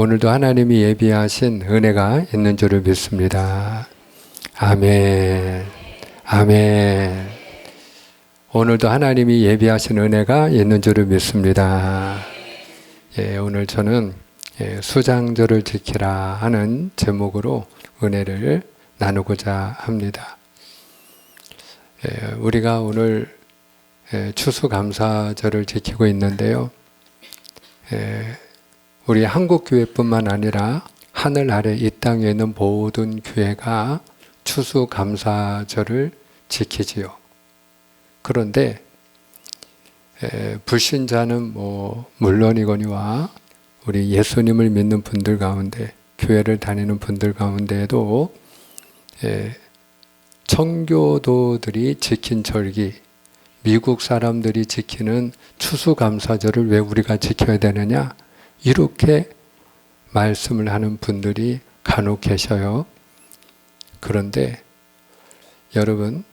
오늘도 하나님이 예비하신 은혜가 있는 줄을 믿습니다. 아멘. 아멘. 오늘도 하나님이 예비하신 은혜가 있는 줄을 믿습니다. 오늘 저는 수장절을 지키라 하는 제목으로 은혜를 나누고자 합니다. 우리가 오늘 추수감사절을 지키고 있는데요. 우리 한국교회뿐만 아니라 하늘 아래 이 땅에 있는 모든 교회가 추수감사절을 지키지요. 그런데 불신자는 물론이거니와 우리 예수님을 믿는 분들 가운데, 교회를 다니는 분들 가운데에도 청교도들이 지킨 절기, 미국 사람들이 지키는 추수감사절을 왜 우리가 지켜야 되느냐? 이렇게 말씀을 하는 분들이 간혹 계셔요. 그런데 여러분,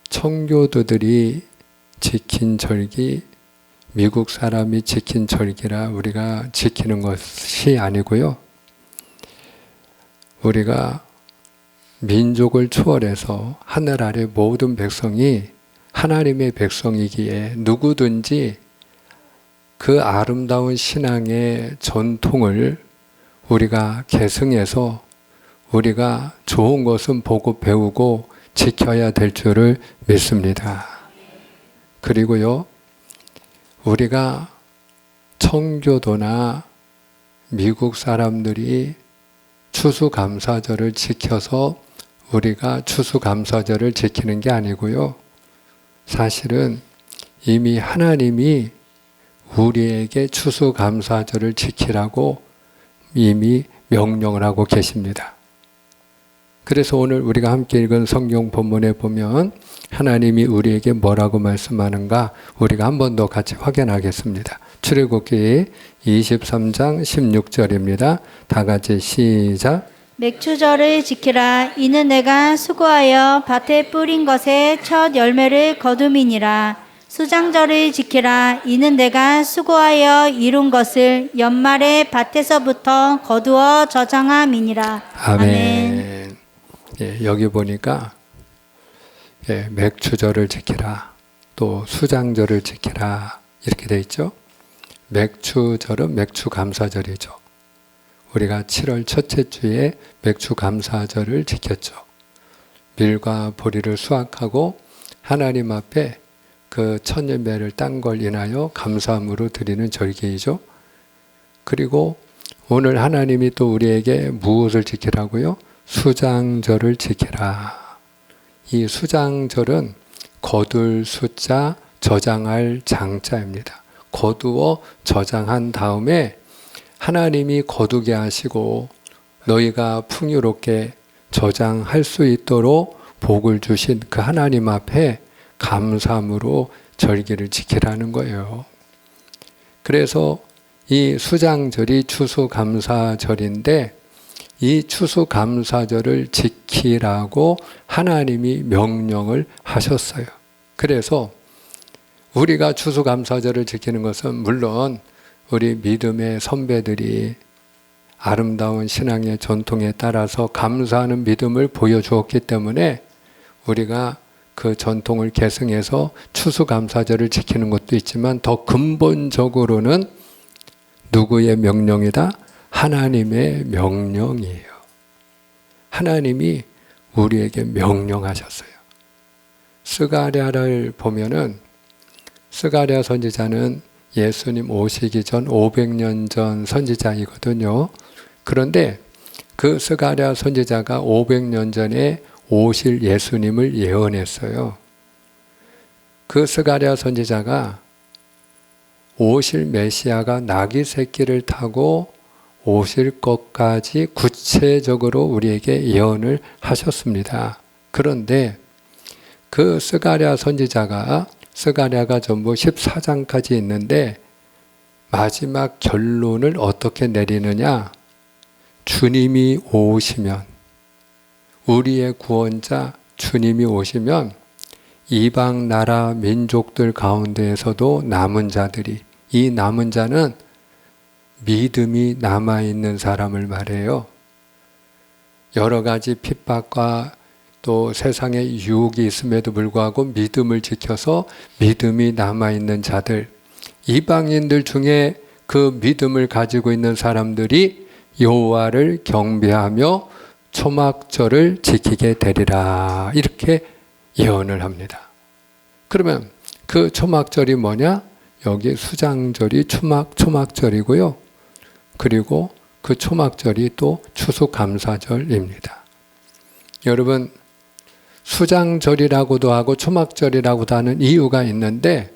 청교도들이 지킨 절기, 미국 사람이 지킨 절기라 우리가 지키는 것이 아니고요. 우리가 민족을 초월해서 하늘 아래 모든 백성이 하나님의 백성이기에 누구든지 그 아름다운 신앙의 전통을 우리가 계승해서 우리가 좋은 것은 보고 배우고 지켜야 될 줄을 믿습니다. 그리고요, 우리가 청교도나 미국 사람들이 추수감사절을 지켜서 우리가 추수감사절을 지키는 게 아니고요. 사실은 이미 하나님이 우리에게 추수감사절을 지키라고 이미 명령을 하고 계십니다. 그래서 오늘 우리가 함께 읽은 성경 본문에 보면 하나님이 우리에게 뭐라고 말씀하는가 우리가 한 번 더 같이 확인하겠습니다. 출애굽기 23장 16절입니다. 다 같이 시작. 맥추절을 지키라. 이는 내가 수고하여 밭에 뿌린 것의 첫 열매를 거둠이니라. 수장절을 지키라. 이는 내가 수고하여 이룬 것을 연말에 밭에서부터 거두어 저장함이니라. 아멘. 여기 보니까 맥추절을 지키라, 또 수장절을 지키라 이렇게 돼 있죠. 맥추절은 맥추감사절이죠. 우리가 7월 첫째 주에 맥추감사절을 지켰죠. 밀과 보리를 수확하고 하나님 앞에 그 첫 열매를 딴 걸 인하여 감사함으로 드리는 절기이죠. 그리고 오늘 하나님이 또 우리에게 무엇을 지키라고요? 수장절을 지키라. 이 수장절은 거둘 숫자, 저장할 장자입니다. 거두어 저장한 다음에 하나님이 거두게 하시고 너희가 풍요롭게 저장할 수 있도록 복을 주신 그 하나님 앞에 감사함으로 절기를 지키라는 거예요. 그래서 이 수장절이 추수감사절인데 이 추수감사절을 지키라고 하나님이 명령을 하셨어요. 그래서 우리가 추수감사절을 지키는 것은 물론 우리 믿음의 선배들이 아름다운 신앙의 전통에 따라서 감사하는 믿음을 보여주었기 때문에 우리가 그 전통을 계승해서 추수감사절을 지키는 것도 있지만 더 근본적으로는 누구의 명령이다? 하나님의 명령이에요. 하나님이 우리에게 명령하셨어요. 스가랴를 보면은 스가랴 선지자는 예수님 오시기 전 500년 전 선지자이거든요. 그런데 그 스가랴 선지자가 500년 전에 오실 예수님을 예언했어요. 그 스가랴 선지자가 오실 메시아가 나귀 새끼를 타고 오실 것까지 구체적으로 우리에게 예언을 하셨습니다. 그런데 그 스가랴 선지자가 스가랴가 전부 14장까지 있는데 마지막 결론을 어떻게 내리느냐? 주님이 오시면, 우리의 구원자 주님이 오시면 이방 나라 민족들 가운데에서도 남은 자들이, 이 남은 자는 믿음이 남아있는 사람을 말해요. 여러 가지 핍박과 또 세상의 유혹이 있음에도 불구하고 믿음을 지켜서 믿음이 남아있는 자들, 이방인들 중에 그 믿음을 가지고 있는 사람들이 여호와를 경배하며 초막절을 지키게 되리라, 이렇게 예언을 합니다. 그러면 그 초막절이 뭐냐? 여기 수장절이 초막절이고요. 그리고 그 초막절이 또 추수감사절입니다. 여러분, 수장절이라고도 하고 초막절이라고도 하는 이유가 있는데,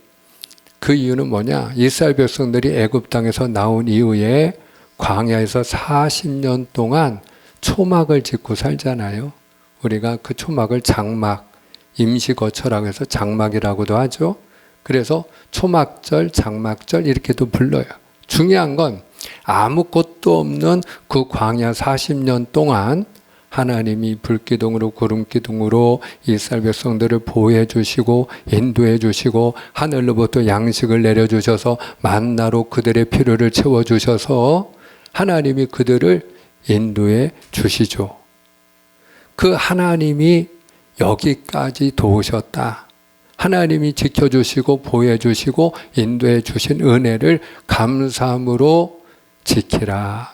그 이유는 뭐냐? 이스라엘 백성들이 애굽 땅에서 나온 이후에 광야에서 40년 동안 초막을 짓고 살잖아요. 우리가 그 초막을 장막, 임시거처라고 해서 장막이라고도 하죠. 그래서 초막절, 장막절 이렇게도 불러요. 중요한 건 아무것도 없는 그 광야 40년 동안 하나님이 불기둥으로 구름기둥으로 이스라엘 백성들을 보호해 주시고 인도해 주시고 하늘로부터 양식을 내려주셔서 만나로 그들의 필요를 채워주셔서 하나님이 그들을 인도해 주시죠. 그 하나님이 여기까지 도우셨다. 하나님이 지켜주시고 보호해 주시고 인도해 주신 은혜를 감사함으로 지키라.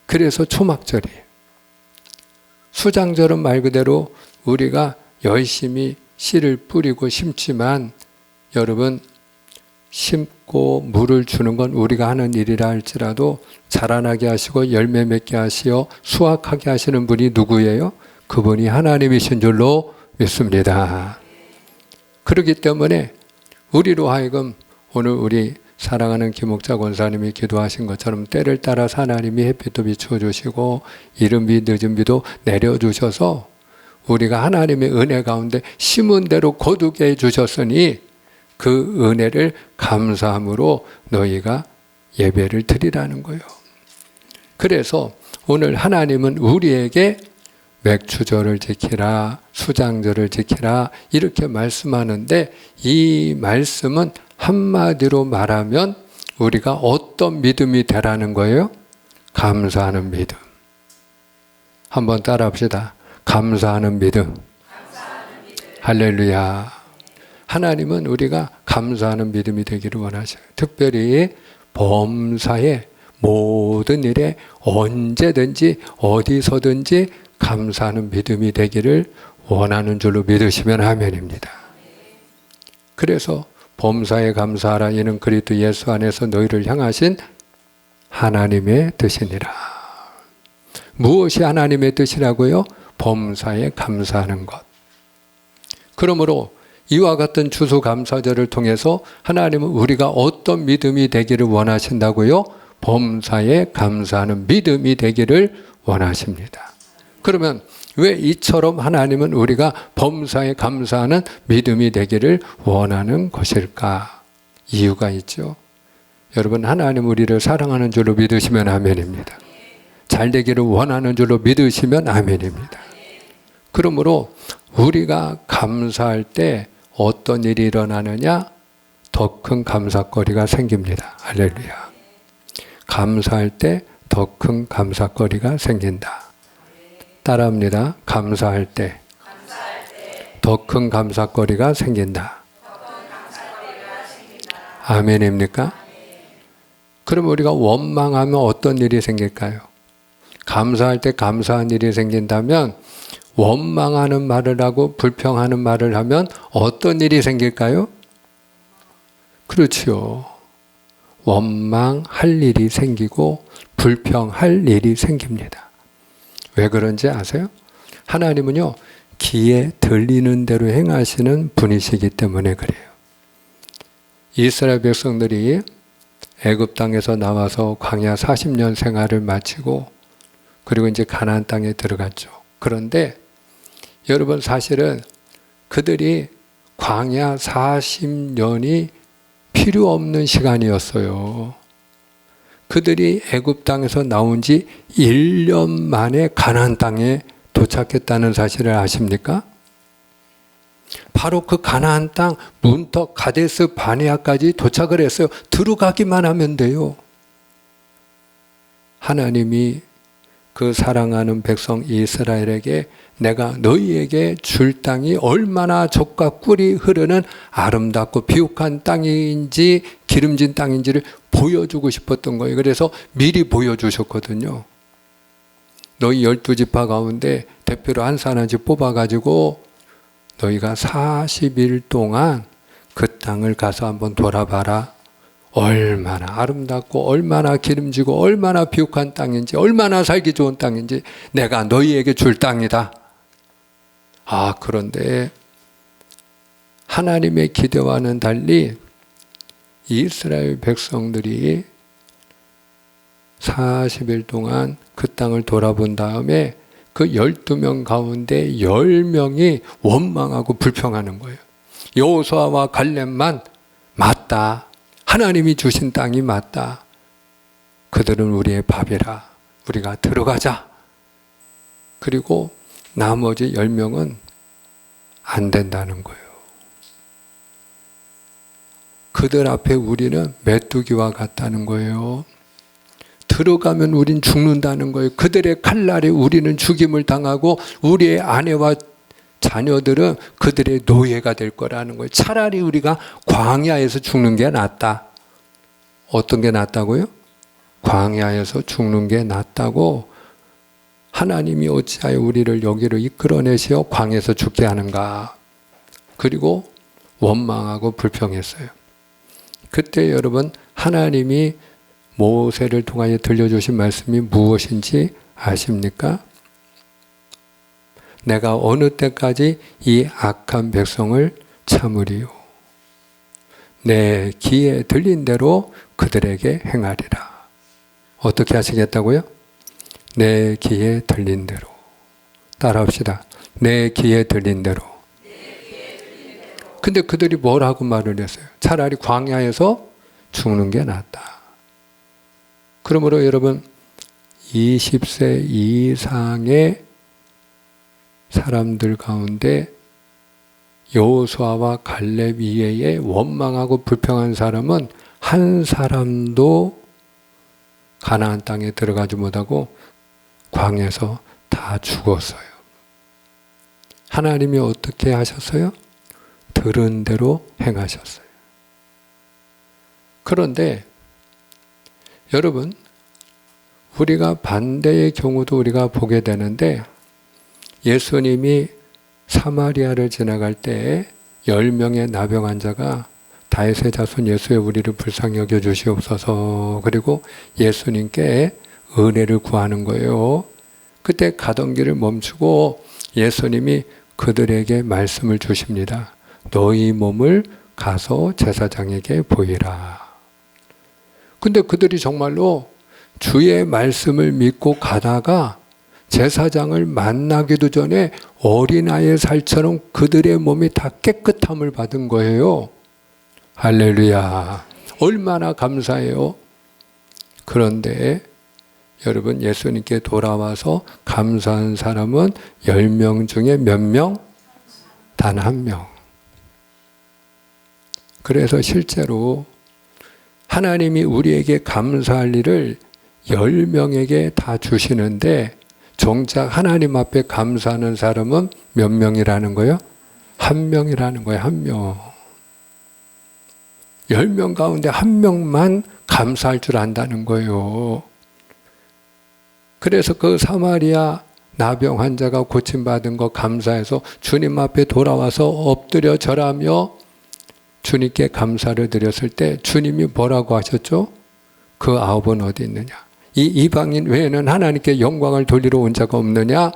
그래서 초막절이에요. 수장절은 말 그대로 우리가 열심히 씨를 뿌리고 심지만, 여러분, 심고 물을 주는 건 우리가 하는 일이라 할지라도 자라나게 하시고 열매 맺게 하시어 수확하게 하시는 분이 누구예요? 그분이 하나님이신 줄로 믿습니다. 그렇기 때문에 우리로 하여금 오늘 우리 사랑하는 김옥자 권사님이 기도하신 것처럼 때를 따라서 하나님이 햇빛도 비춰주시고 이른 비 늦은 비도 내려주셔서 우리가 하나님의 은혜 가운데 심은 대로 거두게 해주셨으니 그 은혜를 감사함으로 너희가 예배를 드리라는 거예요. 그래서 오늘 하나님은 우리에게 맥추절을 지키라, 수장절을 지키라 이렇게 말씀하는데, 이 말씀은 한마디로 말하면 우리가 어떤 믿음이 되라는 거예요? 감사하는 믿음. 한번 따라 합시다. 감사하는 믿음. 할렐루야. 하나님은 우리가 감사하는 믿음이 되기를 원하셔요. 특별히 범사의 모든 일에 언제든지 어디서든지 감사하는 믿음이 되기를 원하는 줄로 믿으시면 아멘입니다. 그래서 범사에 감사하라, 이는 그리스도 예수 안에서 너희를 향하신 하나님의 뜻이니라. 무엇이 하나님의 뜻이라고요? 범사에 감사하는 것. 그러므로 이와 같은 추수감사절을 통해서 하나님은 우리가 어떤 믿음이 되기를 원하신다고요? 범사에 감사하는 믿음이 되기를 원하십니다. 그러면 왜 이처럼 하나님은 우리가 범사에 감사하는 믿음이 되기를 원하는 것일까? 이유가 있죠. 여러분, 하나님 우리를 사랑하는 줄로 믿으시면 아멘입니다. 잘 되기를 원하는 줄로 믿으시면 아멘입니다. 그러므로 우리가 감사할 때 어떤 일이 일어나느냐? 더 큰 감사거리가 생깁니다. 할렐루야. 감사할 때 더 큰 감사거리가 생긴다. 따라합니다. 감사할 때 더 큰 감사거리가 생긴다. 아멘입니까? 그럼 우리가 원망하면 어떤 일이 생길까요? 감사할 때 감사한 일이 생긴다면, 원망하는 말을 하고 불평하는 말을 하면 어떤 일이 생길까요? 그렇죠. 원망할 일이 생기고 불평할 일이 생깁니다. 왜 그런지 아세요? 하나님은요, 귀에 들리는 대로 행하시는 분이시기 때문에 그래요. 이스라엘 백성들이 애굽 땅에서 나와서 광야 40년 생활을 마치고 그리고 이제 가나안 땅에 들어갔죠. 그런데 여러분, 사실은 그들이 광야 40년이 필요 없는 시간이었어요. 그들이 애굽 땅에서 나온 지 1년 만에 가나안 땅에 도착했다는 사실을 아십니까? 바로 그 가나안 땅 문턱 가데스 바네아까지 도착을 했어요. 들어가기만 하면 돼요. 하나님이 그 사랑하는 백성 이스라엘에게 내가 너희에게 줄 땅이 얼마나 젖과 꿀이 흐르는 아름답고 비옥한 땅인지 기름진 땅인지를 보여주고 싶었던 거예요. 그래서 미리 보여주셨거든요. 너희 12지파 가운데 대표로 한 사람씩 뽑아가지고 너희가 40일 동안 그 땅을 가서 한번 돌아봐라. 얼마나 아름답고 얼마나 기름지고 얼마나 비옥한 땅인지 얼마나 살기 좋은 땅인지 내가 너희에게 줄 땅이다. 그런데 하나님의 기대와는 달리 이스라엘 백성들이 40일 동안 그 땅을 돌아본 다음에 그 12명 가운데 10명이 원망하고 불평하는 거예요. 여호수아와 갈렙만 맞다. 하나님이 주신 땅이 맞다. 그들은 우리의 밥이라. 우리가 들어가자. 그리고 나머지 10명은 안 된다는 거예요. 그들 앞에 우리는 메뚜기와 같다는 거예요. 들어가면 우린 죽는다는 거예요. 그들의 칼날에 우리는 죽임을 당하고 우리의 아내와 자녀들은 그들의 노예가 될 거라는 거예요. 차라리 우리가 광야에서 죽는 게 낫다. 어떤 게 낫다고요? 광야에서 죽는 게 낫다고 하나님이 어찌하여 우리를 여기로 이끌어내시어 광야에서 죽게 하는가. 그리고 원망하고 불평했어요. 그때 여러분 하나님이 모세를 통하여 들려주신 말씀이 무엇인지 아십니까? 내가 어느 때까지 이 악한 백성을 참으리요. 내 귀에 들린 대로 그들에게 행하리라. 어떻게 하시겠다고요? 내 귀에 들린 대로. 따라합시다. 내 귀에 들린 대로. 근데 그들이 뭐라고 말을 했어요? 차라리 광야에서 죽는 게 낫다. 그러므로 여러분 20세 이상의 사람들 가운데 여호수아와 갈렙 이외에 원망하고 불평한 사람은 한 사람도 가나안 땅에 들어가지 못하고 광야에서 다 죽었어요. 하나님이 어떻게 하셨어요? 들은 대로 행하셨어요. 그런데 여러분, 우리가 반대의 경우도 우리가 보게 되는데 예수님이 사마리아를 지나갈 때 10명의 나병 환자가 다윗의 자손 예수의 우리를 불쌍히 여겨 주시옵소서. 그리고 예수님께 은혜를 구하는 거예요. 그때 가던 길을 멈추고 예수님이 그들에게 말씀을 주십니다. 너희 몸을 가서 제사장에게 보이라. 근데 그들이 정말로 주의 말씀을 믿고 가다가 제사장을 만나기도 전에 어린아이의 살처럼 그들의 몸이 다 깨끗함을 받은 거예요. 할렐루야. 얼마나 감사해요. 그런데 여러분 예수님께 돌아와서 감사한 사람은 10명 중에 몇 명? 단 1명. 그래서 실제로 하나님이 우리에게 감사할 일을 10명에게 다 주시는데 정작 하나님 앞에 감사하는 사람은 몇 명이라는 거예요? 1명이라는 거예요. 1명. 10명 가운데 1명만 감사할 줄 안다는 거예요. 그래서 그 사마리아 나병 환자가 고침받은 거 감사해서 주님 앞에 돌아와서 엎드려 절하며 주님께 감사를 드렸을 때 주님이 뭐라고 하셨죠? 그 아홉은 어디 있느냐? 이 이방인 외에는 하나님께 영광을 돌리러 온 자가 없느냐?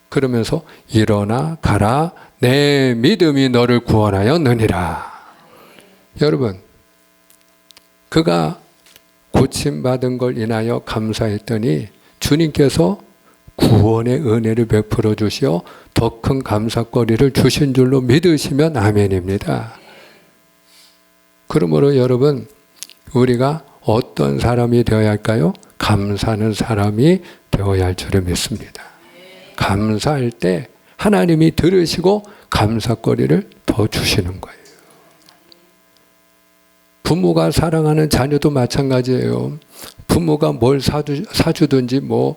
그러면서 일어나 가라. 내 믿음이 너를 구원하였느니라. 여러분, 그가 고침받은 걸 인하여 감사했더니 주님께서 구원의 은혜를 베풀어 주시어 더 큰 감사거리를 주신 줄로 믿으시면 아멘입니다. 그러므로 여러분, 우리가 어떤 사람이 되어야 할까요? 감사하는 사람이 되어야 할 줄을 믿습니다. 감사할 때 하나님이 들으시고 감사거리를 더 주시는 거예요. 부모가 사랑하는 자녀도 마찬가지예요. 부모가 뭘 사주든지 뭐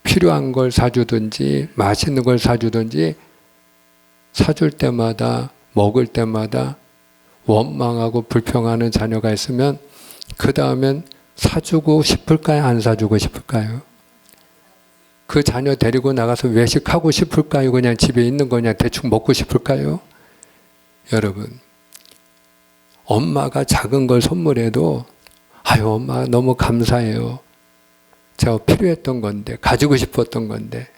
필요한 걸 사주든지 맛있는 걸 사주든지 사줄 때마다 먹을 때마다 원망하고 불평하는 자녀가 있으면 그 다음엔 사주고 싶을까요? 안 사주고 싶을까요? 그 자녀 데리고 나가서 외식하고 싶을까요? 그냥 집에 있는 거 그냥 대충 먹고 싶을까요? 여러분, 엄마가 작은 걸 선물해도 아유 엄마 너무 감사해요. 제가 필요했던 건데 가지고 싶었던 건데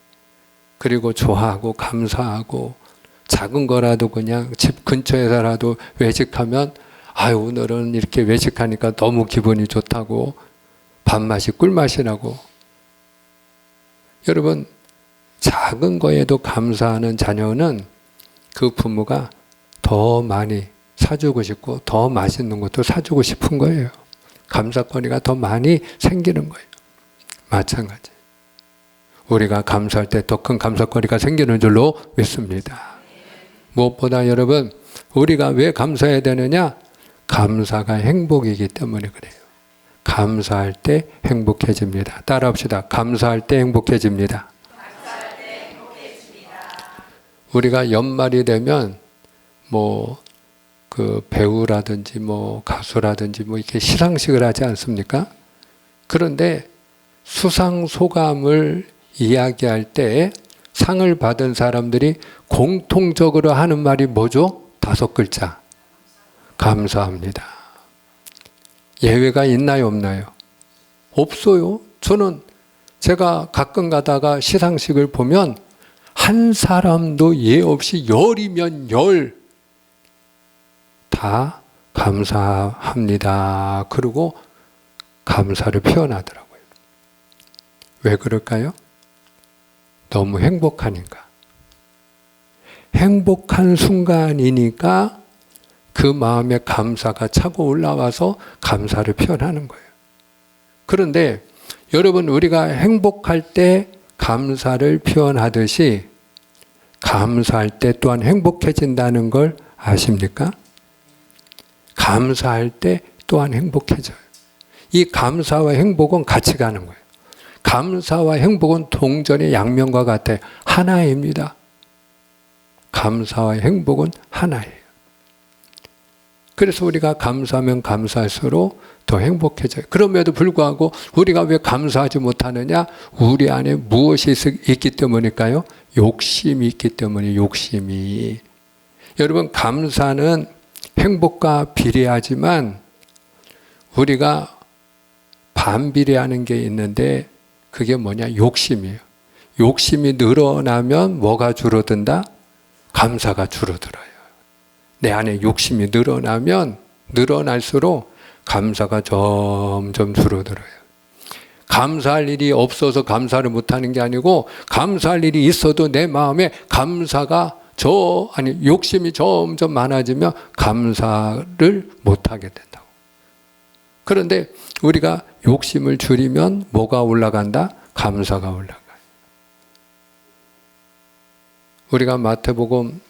그리고 좋아하고 감사하고 작은 거라도 그냥 집 근처에서라도 외식하면 아유 오늘은 이렇게 외식하니까 너무 기분이 좋다고 밥맛이 꿀맛이라고. 여러분 작은 거에도 감사하는 자녀는 그 부모가 더 많이 사주고 싶고 더 맛있는 것도 사주고 싶은 거예요. 감사거리가 더 많이 생기는 거예요. 마찬가지. 우리가 감사할 때 더 큰 감사거리가 생기는 줄로 믿습니다. 무엇보다 여러분 우리가 왜 감사해야 되느냐? 감사가 행복이기 때문에 그래요. 감사할 때 행복해집니다. 따라합시다. 감사할 때 행복해집니다. 우리가 연말이 되면 뭐 그 배우라든지 뭐 가수라든지 뭐 이렇게 시상식을 하지 않습니까? 그런데 수상 소감을 이야기할 때 상을 받은 사람들이 공통적으로 하는 말이 뭐죠? 5글자. 감사합니다. 예외가 있나요, 없나요? 없어요. 저는 제가 가끔 가다가 시상식을 보면 한 사람도 예 없이 열이면 열 다 감사합니다. 그리고 감사를 표현하더라고요. 왜 그럴까요? 너무 행복하니까. 행복한 순간이니까 그 마음에 감사가 차고 올라와서 감사를 표현하는 거예요. 그런데 여러분 우리가 행복할 때 감사를 표현하듯이 감사할 때 또한 행복해진다는 걸 아십니까? 감사할 때 또한 행복해져요. 이 감사와 행복은 같이 가는 거예요. 감사와 행복은 동전의 양면과 같아요. 하나입니다. 감사와 행복은 하나예요. 그래서 우리가 감사하면 감사할수록 더 행복해져요. 그럼에도 불구하고 우리가 왜 감사하지 못하느냐? 우리 안에 무엇이 있기 때문일까요? 욕심이 있기 때문에 욕심이. 여러분 감사는 행복과 비례하지만 우리가 반비례하는 게 있는데 그게 뭐냐? 욕심이에요. 욕심이 늘어나면 뭐가 줄어든다? 감사가 줄어들어요. 내 안에 욕심이 늘어나면 늘어날수록 감사가 점점 줄어들어요. 감사할 일이 없어서 감사를 못하는 게 아니고 감사할 일이 있어도 내 마음에 감사가 욕심이 점점 많아지면 감사를 못하게 된다고. 그런데 우리가 욕심을 줄이면 뭐가 올라간다? 감사가 올라가요. 우리가 마태복음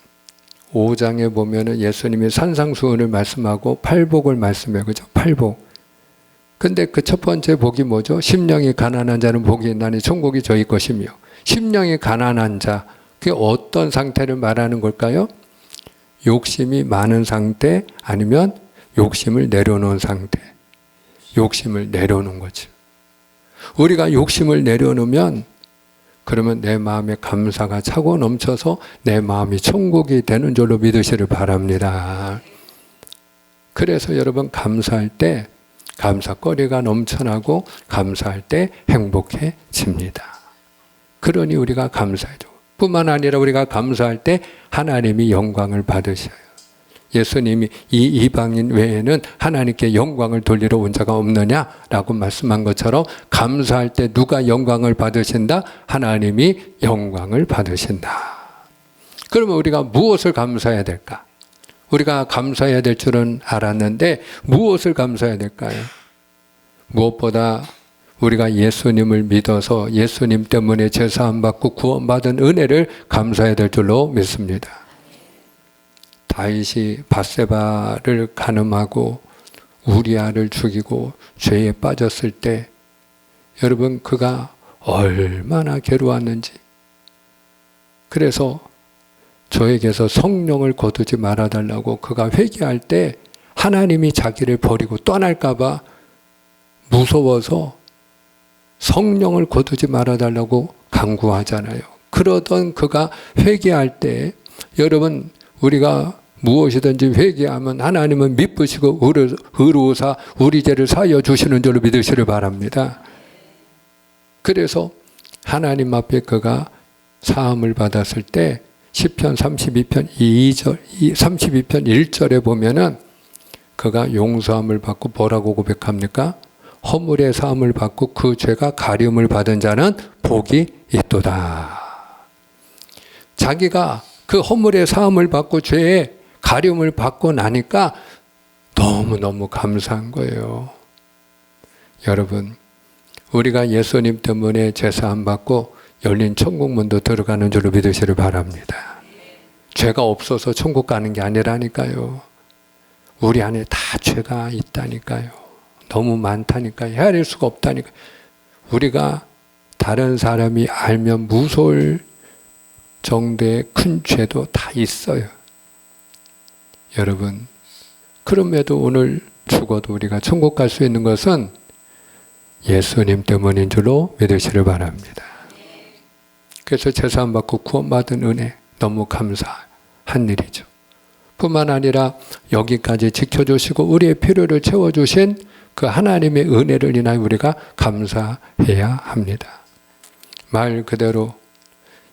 5장에 보면은 예수님이 산상수훈을 말씀하고 팔복을 말씀해요. 그죠? 팔복. 근데 그 첫 번째 복이 뭐죠? 심령이 가난한 자는 복이 있나니 천국이 저희 것이며. 심령이 가난한 자. 그게 어떤 상태를 말하는 걸까요? 욕심이 많은 상태 아니면 욕심을 내려놓은 상태. 욕심을 내려놓은 거죠. 우리가 욕심을 내려놓으면 그러면 내 마음에 감사가 차고 넘쳐서 내 마음이 천국이 되는 줄로 믿으시를 바랍니다. 그래서 여러분 감사할 때 감사거리가 넘쳐나고 감사할 때 행복해집니다. 그러니 우리가 감사해줘. 뿐만 아니라 우리가 감사할 때 하나님이 영광을 받으셔요. 예수님이 이 이방인 외에는 하나님께 영광을 돌리러 온 자가 없느냐라고 말씀한 것처럼 감사할 때 누가 영광을 받으신다? 하나님이 영광을 받으신다. 그러면 우리가 무엇을 감사해야 될까? 우리가 감사해야 될 줄은 알았는데 무엇을 감사해야 될까요? 무엇보다 우리가 예수님을 믿어서 예수님 때문에 제사함 받고 구원받은 은혜를 감사해야 될 줄로 믿습니다. 다윗이 밧세바를 간음하고 우리아를 죽이고 죄에 빠졌을 때 여러분 그가 얼마나 괴로웠는지. 그래서 저에게서 성령을 거두지 말아달라고 그가 회개할 때 하나님이 자기를 버리고 떠날까 봐 무서워서 성령을 거두지 말아달라고 간구하잖아요. 그러던 그가 회개할 때 여러분 우리가 무엇이든지 회개하면 하나님은 미쁘시고 의로우사 우리 죄를 사하여 주시는 줄로 믿으시를 바랍니다. 그래서 하나님 앞에 그가 사함을 받았을 때 시편 32편 32편 1절에 보면은 그가 용서함을 받고 뭐라고 고백합니까? 허물의 사함을 받고 그 죄가 가림을 받은 자는 복이 있도다. 자기가 그 허물의 사함을 받고 죄의 가림을 받고 나니까 너무너무 감사한 거예요. 여러분, 우리가 예수님 때문에 죄사함 받고 열린 천국문도 들어가는 줄로 믿으시를 바랍니다. 죄가 없어서 천국 가는 게 아니라니까요. 우리 안에 다 죄가 있다니까요. 너무 많다니까요. 헤아릴 수가 없다니까요. 우리가 다른 사람이 알면 무서울 정도의 큰 죄도 다 있어요. 여러분, 그럼에도 오늘 죽어도 우리가 천국 갈 수 있는 것은 예수님 때문인 줄로 믿으시를 바랍니다. 그래서 제사함 받고 구원받은 은혜 너무 감사한 일이죠. 뿐만 아니라 여기까지 지켜주시고 우리의 필요를 채워주신 그 하나님의 은혜를 인하여 우리가 감사해야 합니다. 말 그대로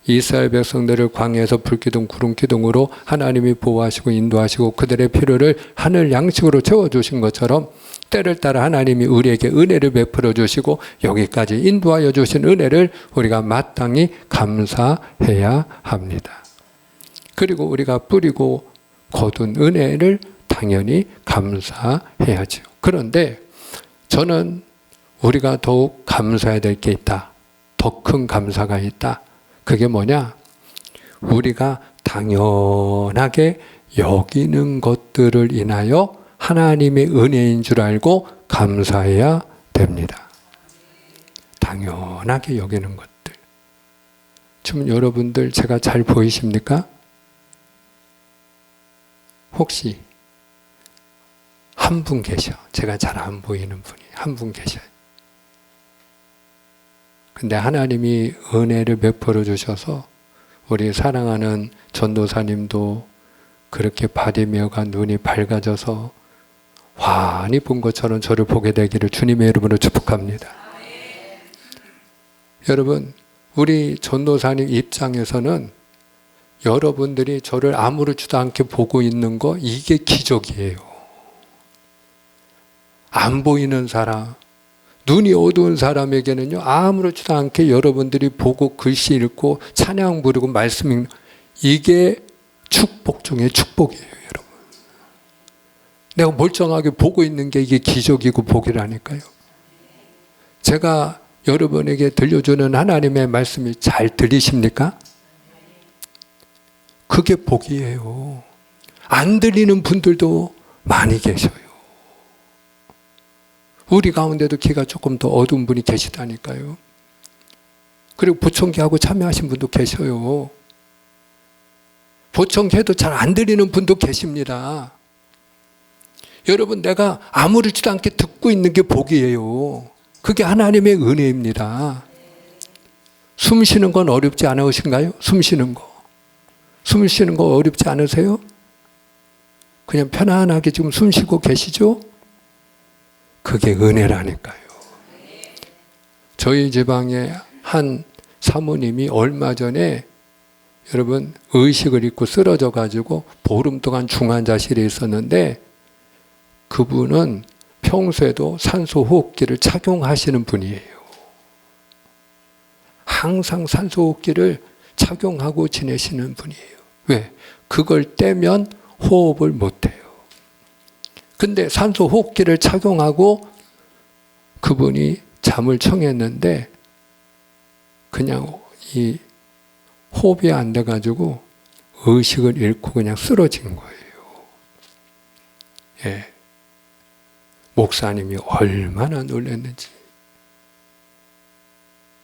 이스라엘 백성들을 광야에서 불기둥 구름기둥으로 하나님이 보호하시고 인도하시고 그들의 필요를 하늘 양식으로 채워주신 것처럼 때를 따라 하나님이 우리에게 은혜를 베풀어 주시고 여기까지 인도하여 주신 은혜를 우리가 마땅히 감사해야 합니다. 그리고 우리가 뿌리고 거둔 은혜를 당연히 감사해야죠. 그런데 저는 우리가 더욱 감사해야 될 게 있다. 더 큰 감사가 있다. 그게 뭐냐? 우리가 당연하게 여기는 것들을 인하여 하나님의 은혜인 줄 알고 감사해야 됩니다. 당연하게 여기는 것들. 지금 여러분들 제가 잘 보이십니까? 혹시 한 분 계셔. 제가 잘 안 보이는 분이 한 분 계셔요. 근데 하나님이 은혜를 베풀어 주셔서 우리 사랑하는 전도사님도 그렇게 바디메어가 눈이 밝아져서 환히 본 것처럼 저를 보게 되기를 주님의 이름으로 축복합니다. 여러분, 우리 전도사님 입장에서는 여러분들이 저를 아무렇지도 않게 보고 있는 거 이게 기적이에요. 안 보이는 사람, 눈이 어두운 사람에게는요 아무렇지도 않게 여러분들이 보고 글씨 읽고 찬양 부르고 말씀 읽는 이게 축복 중에 축복이에요. 여러분, 내가 멀쩡하게 보고 있는 게 이게 기적이고 복이라니까요. 제가 여러분에게 들려주는 하나님의 말씀이 잘 들리십니까? 그게 복이에요. 안 들리는 분들도 많이 계셔요. 우리 가운데도 귀가 조금 더 어두운 분이 계시다니까요. 그리고 보청기하고 참여하신 분도 계셔요. 보청기해도 잘 안 들리는 분도 계십니다. 여러분, 내가 아무렇지도 않게 듣고 있는 게 복이에요. 그게 하나님의 은혜입니다. 숨 쉬는 건 어렵지 않으신가요? 숨 쉬는 거. 숨 쉬는 거 어렵지 않으세요? 그냥 편안하게 지금 숨 쉬고 계시죠? 그게 은혜라니까요. 저희 지방에 한 사모님이 얼마 전에 여러분 의식을 잃고 쓰러져 가지고 보름 동안 중환자실에 있었는데 그분은 평소에도 산소 호흡기를 착용하시는 분이에요. 항상 산소 호흡기를 착용하고 지내시는 분이에요. 왜? 그걸 떼면 호흡을 못해요. 근데 산소 호흡기를 착용하고 그분이 잠을 청했는데 그냥 이 호흡이 안 돼가지고 의식을 잃고 그냥 쓰러진 거예요. 예. 목사님이 얼마나 놀랐는지.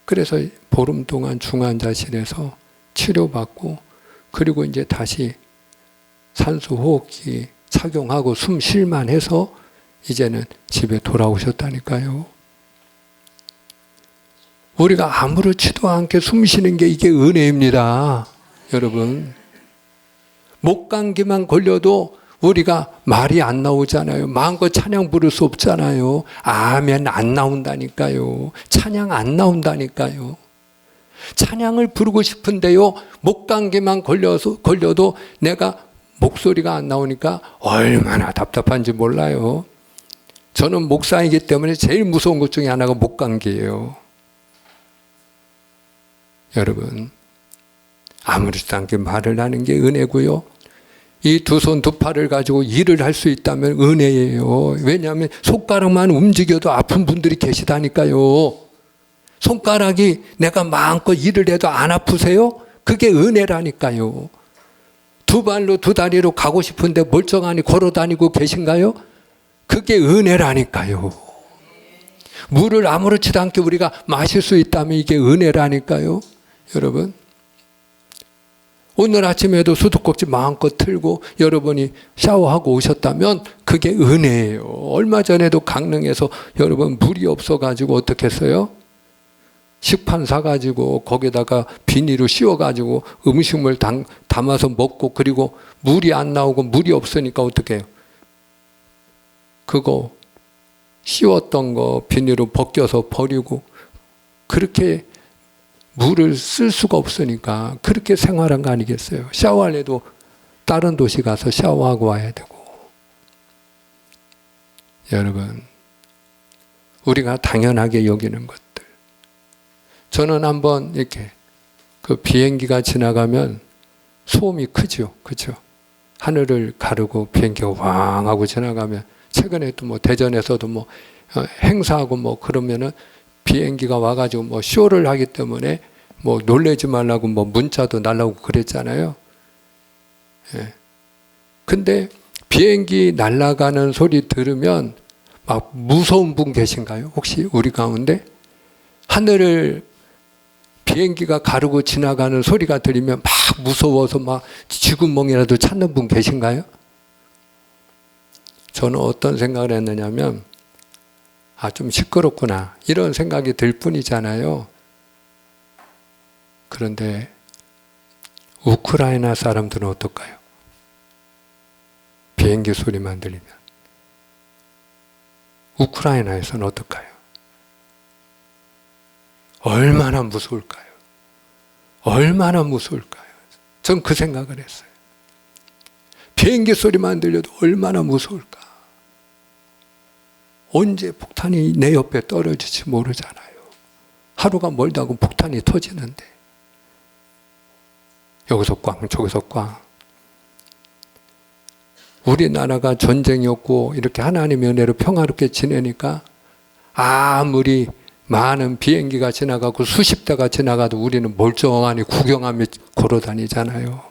그래서 보름 동안 중환자실에서 치료받고, 그리고 이제 다시 산소 호흡기 착용하고 숨 쉴만 해서 이제는 집에 돌아오셨다니까요. 우리가 아무렇지도 않게 숨 쉬는 게 이게 은혜입니다. 여러분, 목감기만 걸려도 우리가 말이 안 나오잖아요. 마음껏 찬양 부를 수 없잖아요. 아멘 안 나온다니까요. 찬양 안 나온다니까요. 찬양을 부르고 싶은데요, 목감기만 걸려도 내가 목소리가 안 나오니까 얼마나 답답한지 몰라요. 저는 목사이기 때문에 제일 무서운 것 중에 하나가 목감기예요. 여러분, 아무렇지도 않게 말을 하는 게 은혜고요. 이 두 손 두 팔을 가지고 일을 할 수 있다면 은혜예요. 왜냐하면 손가락만 움직여도 아픈 분들이 계시다니까요. 손가락이 내가 마음껏 일을 해도 안 아프세요? 그게 은혜라니까요. 두 발로 두 다리로 가고 싶은데 멀쩡하니 걸어 다니고 계신가요? 그게 은혜라니까요. 물을 아무렇지도 않게 우리가 마실 수 있다면 이게 은혜라니까요. 여러분, 오늘 아침에도 수도꼭지 마음껏 틀고 여러분이 샤워하고 오셨다면 그게 은혜예요. 얼마 전에도 강릉에서 여러분 물이 없어가지고 어떻게 했어요? 식판 사가지고 거기다가 비닐을 씌워가지고 음식물 담아서 먹고, 그리고 물이 안 나오고 물이 없으니까 어떻게 해요? 그거 씌웠던 거 비닐을 벗겨서 버리고, 그렇게 물을 쓸 수가 없으니까 그렇게 생활한 거 아니겠어요? 샤워할래도 다른 도시 가서 샤워하고 와야 되고. 여러분, 우리가 당연하게 여기는 것들. 저는 한번 이렇게 그 비행기가 지나가면 소음이 크죠. 그렇죠? 하늘을 가르고 비행기가 왕 하고 지나가면, 최근에 또 뭐 대전에서도 뭐 행사하고 뭐 그러면은 비행기가 와가지고 뭐 쇼를 하기 때문에 뭐 놀래지 말라고 뭐 문자도 날라오고 그랬잖아요. 예. 근데 비행기 날아가는 소리 들으면 막 무서운 분 계신가요? 혹시 우리 가운데? 하늘을 비행기가 가르고 지나가는 소리가 들리면 막 무서워서 막 쥐구멍이라도 찾는 분 계신가요? 저는 어떤 생각을 했느냐면, 좀 시끄럽구나 이런 생각이 들 뿐이잖아요. 그런데 우크라이나 사람들은 어떨까요? 비행기 소리만 들리면. 우크라이나에서는 어떨까요? 얼마나 무서울까요? 얼마나 무서울까요? 전 그 생각을 했어요. 비행기 소리만 들려도 얼마나 무서울까? 언제 폭탄이 내 옆에 떨어질지 모르잖아요. 하루가 멀다고 폭탄이 터지는데, 여기서 꽝 저기서 꽝. 우리나라가 전쟁이 없고 이렇게 하나님의 은혜로 평화롭게 지내니까 아무리 많은 비행기가 지나가고 수십 대가 지나가도 우리는 멀쩡하니 구경하며 걸어 다니잖아요.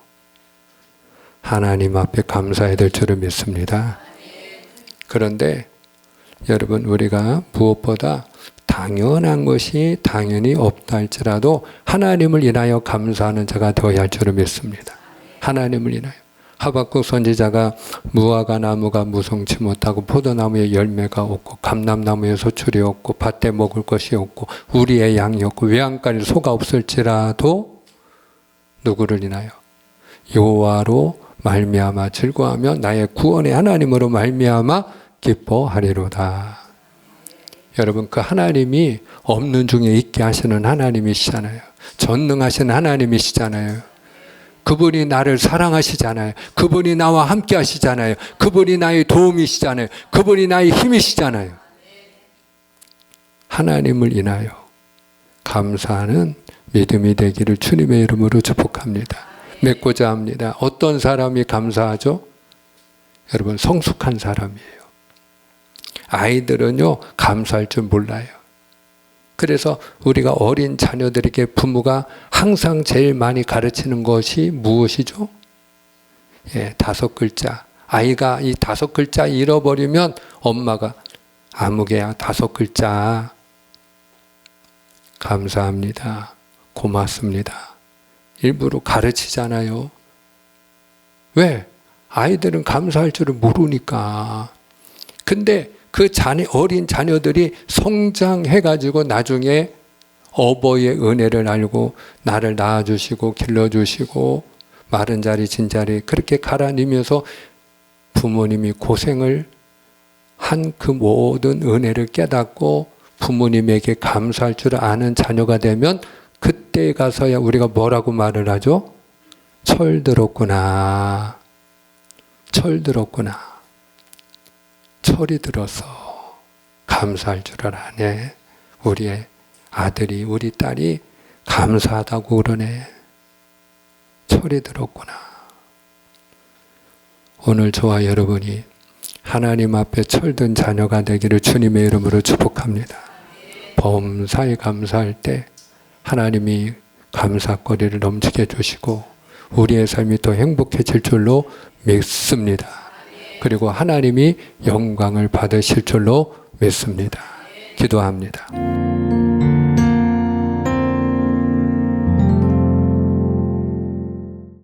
하나님 앞에 감사해야 될 줄을 믿습니다. 그런데 여러분, 우리가 무엇보다 당연한 것이 당연히 없다 할지라도 하나님을 인하여 감사하는 자가 되어야 할 줄을 믿습니다. 하나님을 인하여. 하박국 선지자가 무화과 나무가 무성치 못하고 포도나무에 열매가 없고 감람나무에 소출이 없고 밭에 먹을 것이 없고 우리의 양이 없고 외양간에 소가 없을지라도 누구를 인하여? 여호와로 말미암아 즐거워하며 나의 구원의 하나님으로 말미암아 기뻐하리로다. 여러분, 그 하나님이 없는 중에 있게 하시는 하나님이시잖아요. 전능하신 하나님이시잖아요. 그분이 나를 사랑하시잖아요. 그분이 나와 함께 하시잖아요. 그분이 나의 도움이시잖아요. 그분이 나의 힘이시잖아요. 하나님을 인하여 감사하는 믿음이 되기를 주님의 이름으로 축복합니다. 맺고자 합니다. 어떤 사람이 감사하죠? 여러분, 성숙한 사람이에요. 아이들은요, 감사할 줄 몰라요. 그래서 우리가 어린 자녀들에게 부모가 항상 제일 많이 가르치는 것이 무엇이죠? 5글자. 아이가 이 5글자 잃어버리면 엄마가 아무개야 5글자. 감사합니다. 고맙습니다. 일부러 가르치잖아요. 왜? 아이들은 감사할 줄을 모르니까. 근데 그 어린 자녀들이 성장해가지고 나중에 어버이의 은혜를 알고 나를 낳아주시고 길러주시고 마른 자리 진 자리 그렇게 가라앉으면서 부모님이 고생을 한 그 모든 은혜를 깨닫고 부모님에게 감사할 줄 아는 자녀가 되면 그때 가서야 우리가 뭐라고 말을 하죠? 철들었구나. 철들었구나. 철이 들어서 감사할 줄 아네. 우리의 아들이 우리 딸이 감사하다고 그러네. 철이 들었구나. 오늘 저와 여러분이 하나님 앞에 철든 자녀가 되기를 주님의 이름으로 축복합니다. 범사에 감사할 때 하나님이 감사거리를 넘치게 해주시고 우리의 삶이 더 행복해질 줄로 믿습니다. 그리고 하나님이 영광을 받으실 줄로 믿습니다. 기도합니다.